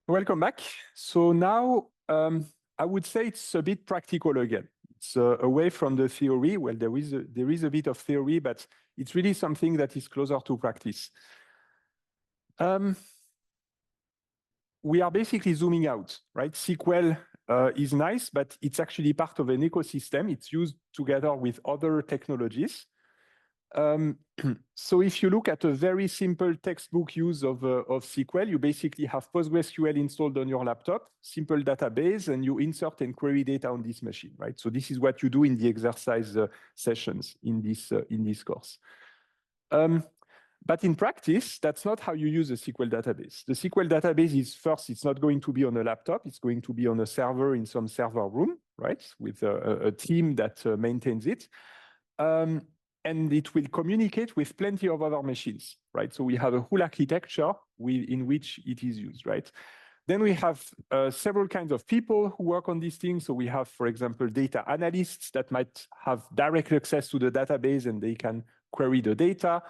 Welcome back. So now I would say it's a bit practical again. It's away from the theory. Well, there is a bit of theory, but it's really something that is closer to practice. We are basically zooming out, right? SQL is nice, but it's actually part of an ecosystem. It's used together with other technologies. So if you look at a very simple textbook use of SQL, you basically have PostgreSQL installed on your laptop, simple database, and you insert and query data on this machine, right? So this is what you do in the exercise sessions in this course. But in practice, that's not how you use a SQL database. The SQL database is first, it's not going to be on a laptop. It's going to be on a server in some server room, right? With a team that maintains it. And it will communicate with plenty of other machines, right? So we have a whole architecture in which it is used, right? Then we have several kinds of people who work on these things. So we have, for example, data analysts that might have direct access to the database and they can query the data.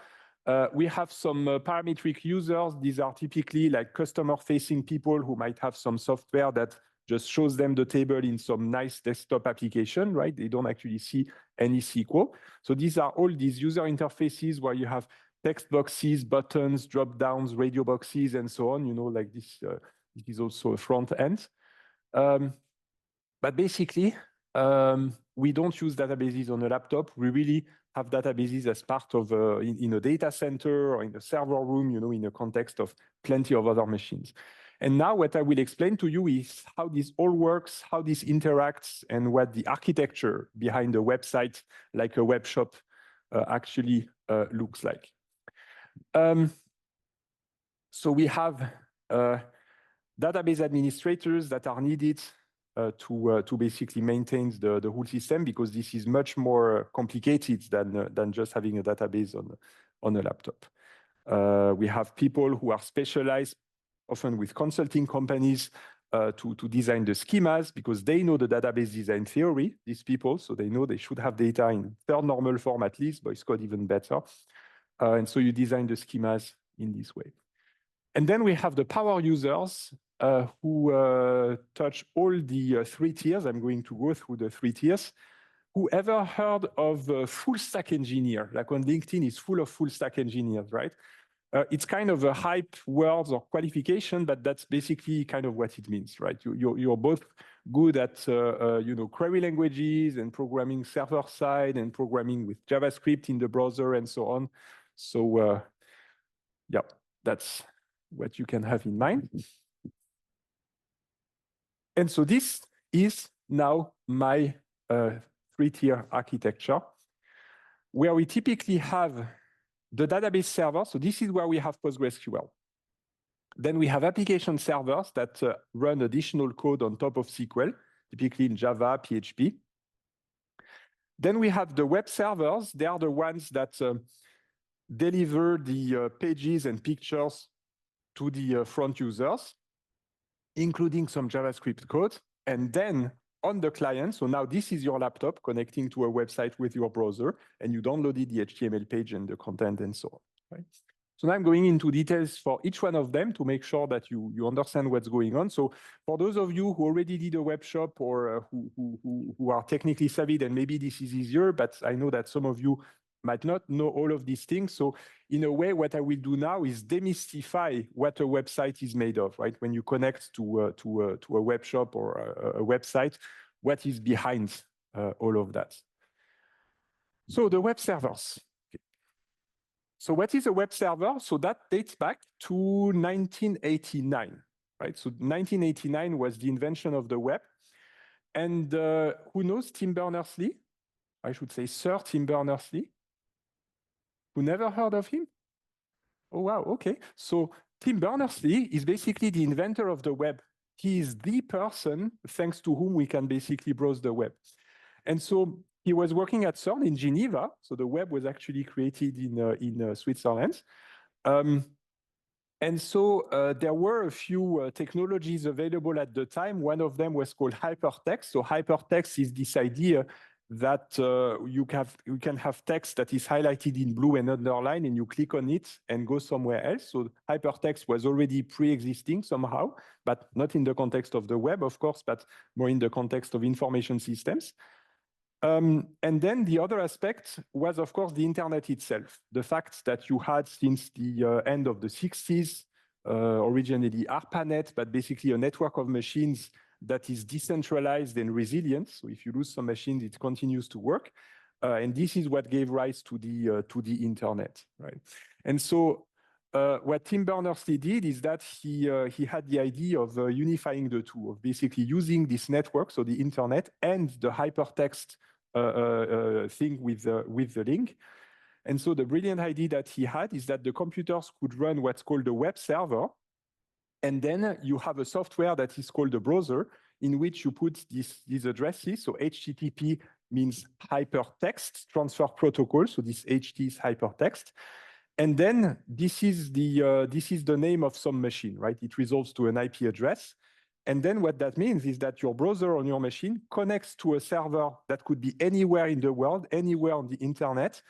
We have some parametric users. These are typically like customer-facing people who might have some software that just shows them the table in some nice desktop application, right? They don't actually see any SQL. So these are all these user interfaces where you have text boxes, buttons, drop downs, radio boxes, and so on, you know, like this. It is also a front end. But basically, we don't use databases on a laptop. We really have databases as part of in a data center or in a server room, you know, in a context of plenty of other machines. And now what I will explain to you is how this all works, how this interacts, and what the architecture behind a website like a web shop actually looks like. So we have database administrators that are needed to basically maintain the whole system, because this is much more complicated than just having a database on a laptop. We have people who are specialized, often with consulting companies, to design the schemas, because they know the database design theory, these people, so they know they should have data in third normal form at least, but it's got even better. And so you design the schemas in this way. And then we have the power users who touch all the three tiers. I'm going to go through the three tiers. Who ever heard of a full stack engineer? Like on LinkedIn, it's full of full stack engineers, right? It's kind of a hype word or qualification, but that's basically kind of what it means, right? You're both good at you know, query languages and programming server side and programming with JavaScript in the browser and so on. So yeah, that's what you can have in mind. And so this is now my three-tier architecture, where we typically have the database server. So this is where we have PostgreSQL. Then we have application servers that run additional code on top of SQL, typically in Java, PHP. Then we have the web servers. They are the ones that deliver the pages and pictures to the front users, including some JavaScript code. And then on the client, so now this is your laptop connecting to a website with your browser, and you downloaded the HTML page and the content and so on, right? So now I'm going into details for each one of them to make sure that you understand what's going on. So for those of you who already did a web shop or who are technically savvy, then maybe this is easier, but I know that some of you might not know all of these things. So in a way, what I will do now is demystify what a website is made of, right? When you connect to a web shop or a website, what is behind all of that? So the web servers. Okay. So what is a web server? So that dates back to 1989, right? So 1989 was the invention of the web. And who knows Tim Berners-Lee? I should say Sir Tim Berners-Lee. Who never heard of him? Oh, wow, okay. So Tim Berners-Lee is basically the inventor of the web. He is the person thanks to whom we can basically browse the web. And so he was working at CERN in Geneva. So the web was actually created in Switzerland. And so there were a few technologies available at the time. One of them was called hypertext. So hypertext is this idea that you can have text that is highlighted in blue and underlined, and you click on it and go somewhere else. So hypertext was already pre-existing somehow, but not in the context of the web, of course, but more in the context of information systems. And then the other aspect was, of course, the internet itself. The fact that you had, since the end of the 60s, originally ARPANET, but basically a network of machines that is decentralized and resilient. So if you lose some machines, it continues to work. And this is what gave rise to the internet, right? And so what Tim Berners-Lee did is that he had the idea of unifying the two, of basically using this network, so the internet, and the hypertext thing with the link. And so the brilliant idea that he had is that the computers could run what's called a web server. And then you have a software that is called a browser, in which you put these addresses. So HTTP means hypertext transfer protocol. So this HT is hypertext. And then this is the name of some machine, right? It resolves to an IP address. And then what that means is that your browser on your machine connects to a server that could be anywhere in the world, anywhere on the internet.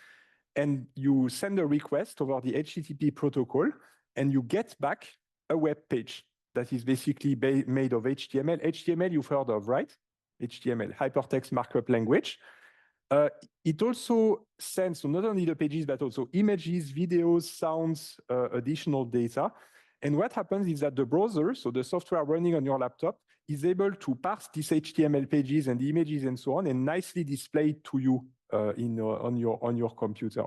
And you send a request over the HTTP protocol, and you get back a web page that is basically made of HTML. HTML you've heard of, right? HTML, hypertext markup language. It also sends, so not only the pages, but also images, videos, sounds, additional data. And what happens is that the browser, so the software running on your laptop, is able to parse these HTML pages and the images and so on, and nicely display it to you on your computer.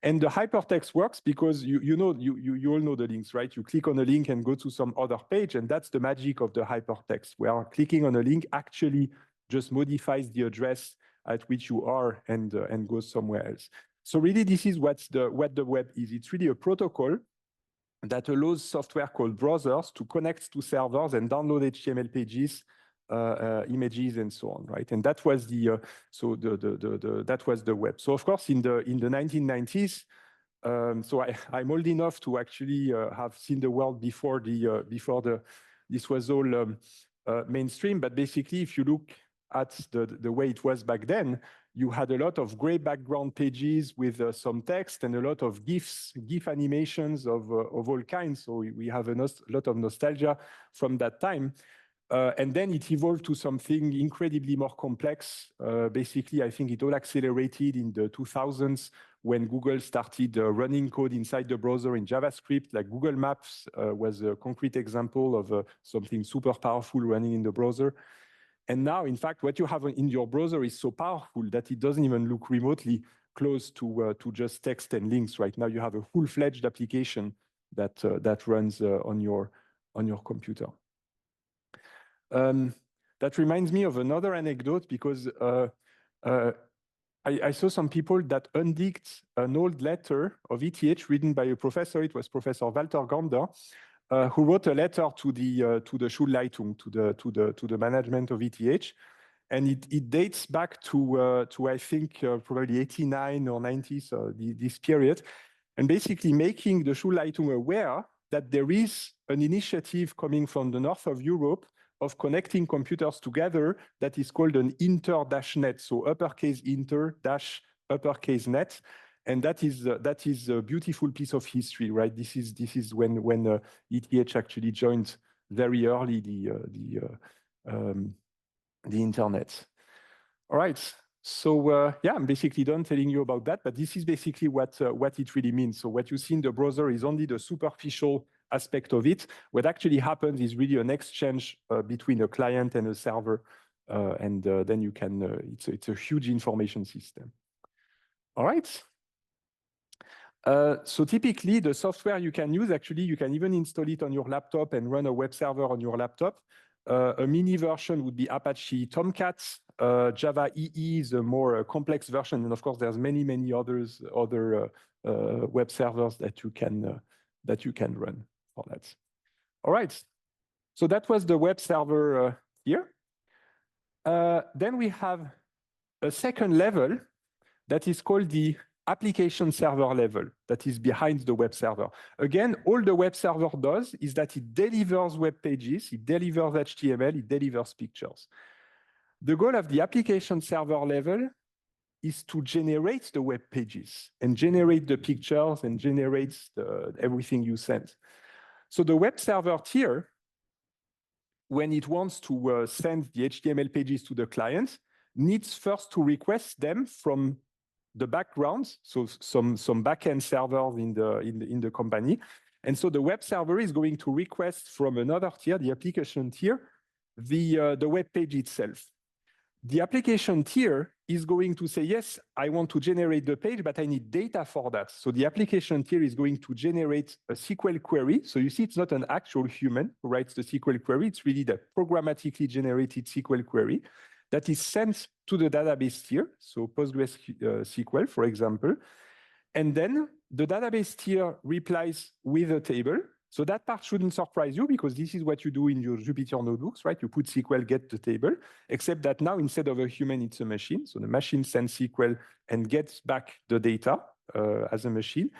And the hypertext works because you all know the links, right? You click on a link and go to some other page, and that's the magic of the hypertext, where clicking on a link actually just modifies the address at which you are and goes somewhere else. So really, this is what the web is. It's really a protocol that allows software called browsers to connect to servers and download HTML pages, images, and so on, right? And that was that was the web. So of course, in the 1990s, so I'm old enough to actually have seen the world before this was all mainstream. But basically, if you look at the way it was back then, you had a lot of gray background pages with some text and a lot of GIF animations of all kinds. So we have a lot of nostalgia from that time. And then it evolved to something incredibly more complex. Basically, I think it all accelerated in the 2000s when Google started running code inside the browser in JavaScript. Like Google Maps was a concrete example of something super powerful running in the browser. And now, in fact, what you have in your browser is so powerful that it doesn't even look remotely close to just text and links. Right now, you have a full-fledged application that runs on your computer. That reminds me of another anecdote, because I saw some people that undicked an old letter of ETH written by a professor. It was Professor Walter Gander, who wrote a letter to the Schulleitung, to the management of ETH, and it dates back to I think probably 89 or 90, so this period, and basically making the Schulleitung aware that there is an initiative coming from the north of Europe of connecting computers together that is called an inter-net, so uppercase inter dash uppercase net. And that is a beautiful piece of history, right? This is when ETH actually joined very early the internet. All right. So yeah, I'm basically done telling you about that, but this is basically what it really means. So what you see in the browser is only the superficial aspect of it. What actually happens is really an exchange between a client and a server, and then you can. It's a huge information system. All right. So typically, the software you can use, actually, you can even install it on your laptop and run a web server on your laptop. A mini version would be Apache Tomcat. Java EE is a more complex version, and of course, there's many other web servers that you can run for that. All right. So that was the web server here. Then we have a second level that is called the application server level, that is behind the web server. Again, all the web server does is that it delivers web pages, it delivers HTML, it delivers pictures. The goal of the application server level is to generate the web pages and generate the pictures and generate everything you send. So the web server tier, when it wants to send the HTML pages to the client, needs first to request them from the background, so some backend servers in the company. And so the web server is going to request from another tier, the application tier, the web page itself. The application tier is going to say, yes, I want to generate the page, but I need data for that. So the application tier is going to generate a SQL query. So you see, it's not an actual human who writes the SQL query. It's really the programmatically generated SQL query that is sent to the database tier, so PostgreSQL, for example. And then the database tier replies with a table. So that part shouldn't surprise you because this is what you do in your Jupyter notebooks, right? You put SQL, get the table, except that now instead of a human, it's a machine. So the machine sends SQL and gets back the data as a machine.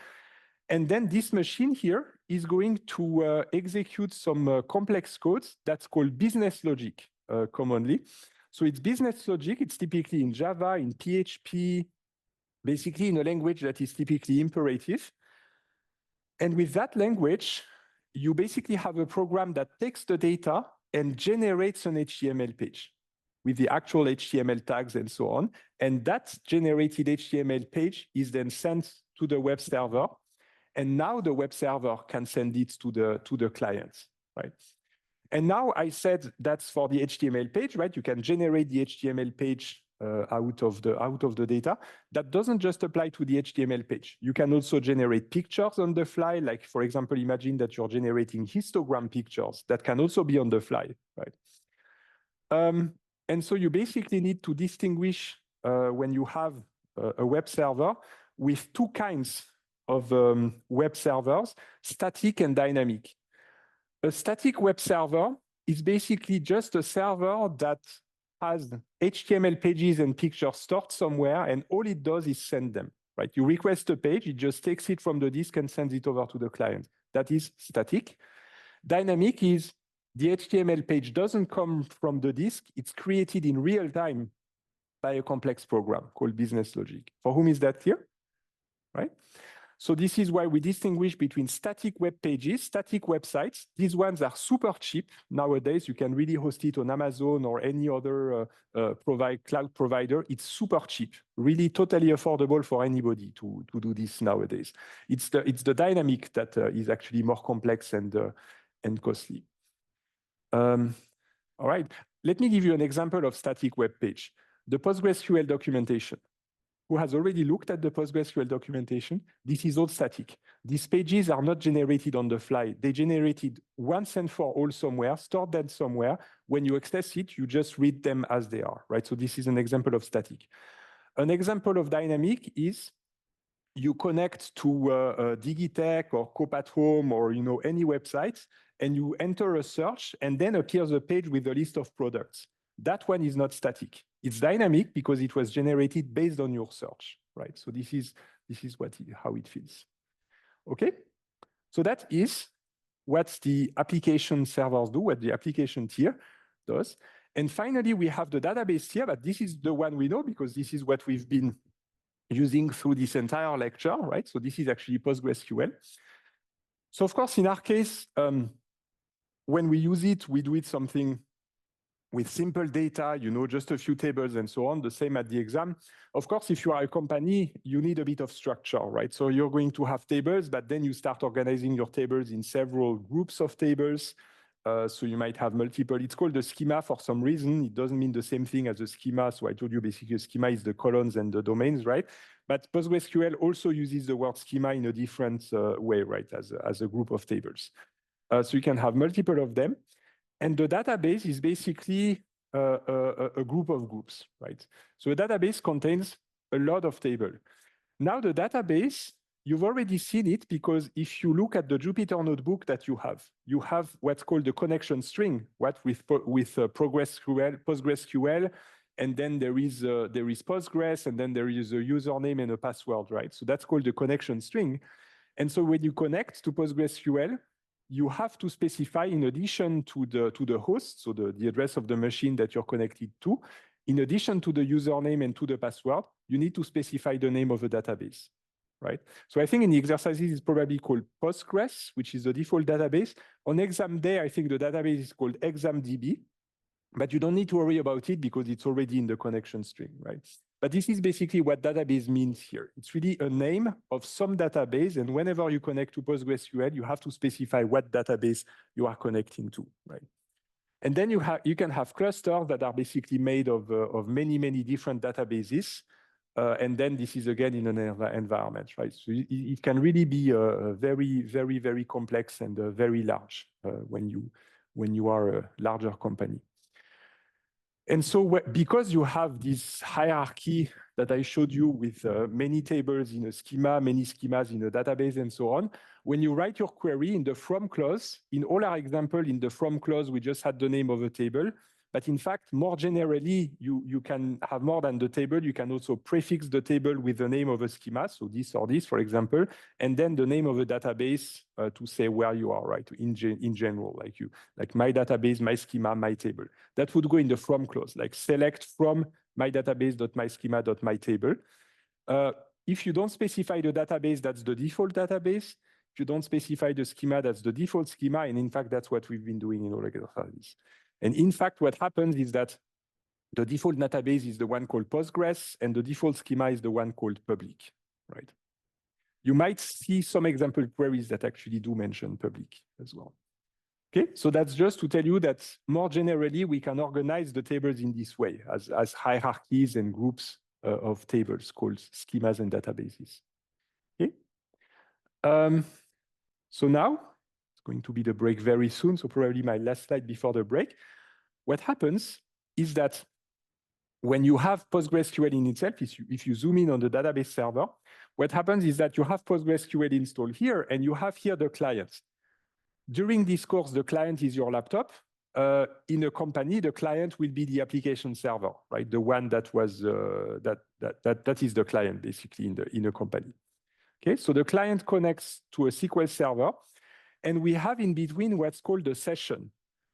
And then this machine here is going to execute some complex codes that's called business logic commonly. So it's business logic. It's typically in Java, in PHP, basically in a language that is typically imperative. And with that language, you basically have a program that takes the data and generates an HTML page with the actual HTML tags and so on. And that generated HTML page is then sent to the web server. And now the web server can send it to the client, right? And now I said that's for the HTML page, right? You can generate the HTML page out of the data. That doesn't just apply to the HTML page. You can also generate pictures on the fly. Like, for example, imagine that you're generating histogram pictures that can also be on the fly, right? And so you basically need to distinguish when you have a web server with two kinds of web servers, static and dynamic. A static web server is basically just a server that has HTML pages and pictures stored somewhere, and all it does is send them, right? You request a page, it just takes it from the disk and sends it over to the client. That is static. Dynamic is the HTML page doesn't come from the disk, it's created in real time by a complex program called business logic. For whom is that clear, right? So this is why we distinguish between static web pages, static websites. These ones are super cheap nowadays. You can really host it on Amazon or any other cloud provider. It's super cheap, really totally affordable for anybody to do this nowadays. It's the dynamic that is actually more complex and costly. All right, let me give you an example of static web page. The PostgreSQL documentation. Who has already looked at the PostgreSQL documentation? This is all static. These pages are not generated on the fly. They generated once and for all somewhere, stored them somewhere. When you access it, you just read them as they are, right? So this is an example of static. An example of dynamic is you connect to Digitech or Coop@Home or any website, and you enter a search, and then appears a page with a list of products. That one is not static. It's dynamic because it was generated based on your search, right? So this is how it feels. Okay, so that is what the application servers do, what the application tier does. And finally, we have the database tier, but this is the one we know because this is what we've been using through this entire lecture, right? So this is actually PostgreSQL. So of course, in our case, when we use it, we do it something with simple data, just a few tables and so on, the same at the exam. Of course, if you are a company, you need a bit of structure, right? So you're going to have tables, but then you start organizing your tables in several groups of tables. So you might have multiple. It's called a schema for some reason. It doesn't mean the same thing as a schema. So I told you basically a schema is the columns and the domains, right? But PostgreSQL also uses the word schema in a different way, right? As a group of tables. So you can have multiple of them. And the database is basically a group of groups, right? So a database contains a lot of tables. Now the database, you've already seen it because if you look at the Jupyter notebook that you have what's called the connection string, what with PostgreSQL, and then there is Postgres, and then there is a username and a password, right? So that's called the connection string. And so when you connect to PostgreSQL, you have to specify, in addition to the host, so the address of the machine that you're connected to, in addition to the username and to the password, you need to specify the name of the database, right? So I think in the exercises, it's probably called Postgres, which is the default database. On exam day, I think the database is called ExamDB, but you don't need to worry about it because it's already in the connection string, right? But this is basically what database means here. It's really a name of some database, and whenever you connect to PostgreSQL, you have to specify what database you are connecting to, right? And then you can have clusters that are basically made of many, many different databases. And then this is again in an environment, right? So it can really be very, very, very complex and very large when you are a larger company. And so because you have this hierarchy that I showed you with many tables in a schema, many schemas in a database and so on, when you write your query in the from clause, in all our example, in the from clause, we just had the name of a table. But in fact, more generally, you can have more than the table. You can also prefix the table with the name of a schema, so this or this, for example, and then the name of a database to say where you are, right? In general, like my database, my schema, my table. That would go in the from clause, like select from my database.myschema.mytable. If you don't specify the database, that's the default database. If you don't specify the schema, that's the default schema. And in fact, that's what we've been doing in all exercises. And in fact, what happens is that the default database is the one called Postgres, and the default schema is the one called public, right? You might see some example queries that actually do mention public as well. Okay, so that's just to tell you that more generally, we can organize the tables in this way as hierarchies and groups of tables called schemas and databases. Okay. So now, going to be the break very soon, so probably my last slide before the break. What happens is that when you have PostgreSQL in itself, if you zoom in on the database server, what happens is that you have PostgreSQL installed here, and you have here the client. During this course, the client is your laptop. In a company, the client will be the application server, right? The one that was that is the client basically in a company. Okay, so the client connects to a SQL server. And we have in between what's called a session.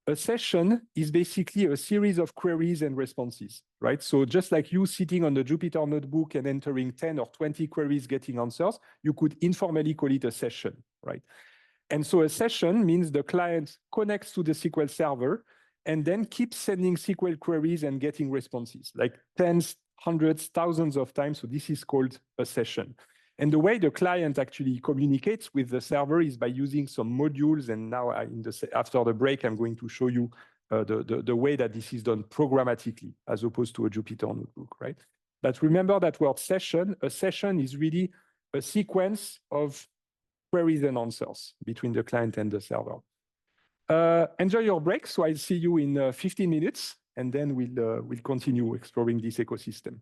A session is basically a series of queries and responses, right? So just like you sitting on the Jupyter notebook and entering 10 or 20 queries getting answers, you could informally call it a session, right? And so a session means the client connects to the SQL server and then keeps sending SQL queries and getting responses, like tens, hundreds, thousands of times. So this is called a session. And the way the client actually communicates with the server is by using some modules. And now after the break, I'm going to show you the way that this is done programmatically as opposed to a Jupyter notebook, right? But remember that word session. A session is really a sequence of queries and answers between the client and the server. Enjoy your break. So I'll see you in 15 minutes, and then we'll continue exploring this ecosystem.